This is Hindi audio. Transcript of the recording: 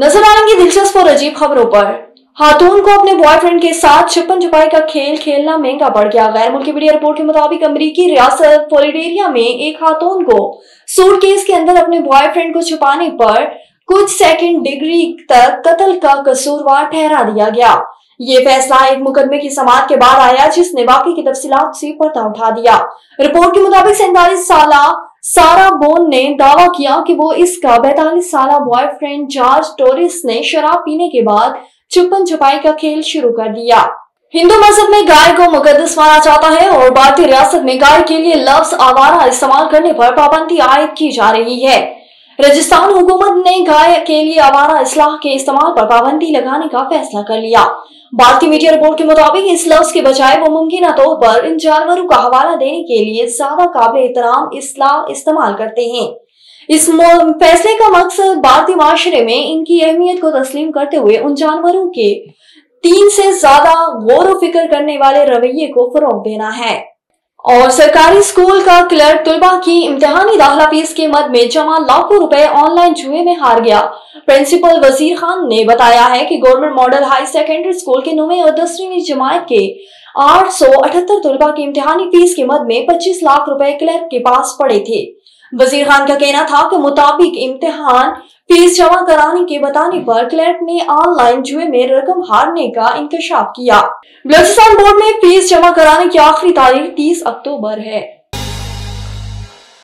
नजर आएंगी दिलचस्प और अजीब खबरों पर। खातून को अपने बॉयफ्रेंड के साथ छुपन छुपाई का खेल खेलना महंगा पड़ गया। गैर मुल्की मीडिया रिपोर्ट के मुताबिक अमेरिकी रियासत फ्लोरिडा में एक खातून को सूटकेस के अंदर अपने बॉयफ्रेंड को छुपाने पर कुछ सेकंड डिग्री तक कत्ल का कसूरवार ठहरा दिया गया। ये फैसला एक मुकदमे की समाअत के बाद आया जिसने वाकई की तफसीलात से पर्दा उठा दिया। रिपोर्ट के मुताबिक 47 साल सारा बोन ने दावा किया कि वो इसका 42 साल बॉयफ्रेंड जॉर्ज टोरिस ने शराब पीने के बाद छुपन छुपाई का खेल शुरू कर दिया। हिंदू मजहब में गाय को मुकद्दस माना जाता है और भारतीय रियासत में गाय के लिए लफ्ज आवारा इस्तेमाल करने पर पाबंदी आयद की जा रही है। राजस्थान हुकूमत ने गाय के लिए आवारा इस्लाह के इस्तेमाल पर पाबंदी लगाने का फैसला कर लिया। भारतीय मीडिया रिपोर्ट के मुताबिक इस लफ्ज के बजाय वो मुमकिन तौर पर इन जानवरों का हवाला देने के लिए ज्यादा काबिल एहतराम इस्लाह इस्तेमाल करते हैं। इस फैसले का मकसद भारतीय माशरे में इनकी अहमियत को तस्लीम करते हुए उन जानवरों के 3 से ज्यादा गौर फिक्र करने वाले रवैये को फरोग देना है। और सरकारी स्कूल का क्लर्क तुलबा की इम्तिहानी दाखिला फीस के मद में जमा लाखों रुपए ऑनलाइन जुए में हार गया। प्रिंसिपल वजीर खान ने बताया है कि government model high secondary school के 9वीं और 10वीं जमात के 878 तुलबा की इम्तिहानी फीस के मद में 25 लाख रुपए क्लर्क के पास पड़े थे। वजीर खान का कहना था कि मुताबिक इम्तिहान फीस जमा कराने के बताने पर क्लर्क ने ऑनलाइन जुए में रकम हारने का इंकशाफ किया। बलूचिस्तान बोर्ड में फीस जमा कराने की आखिरी तारीख 30 अक्टूबर है।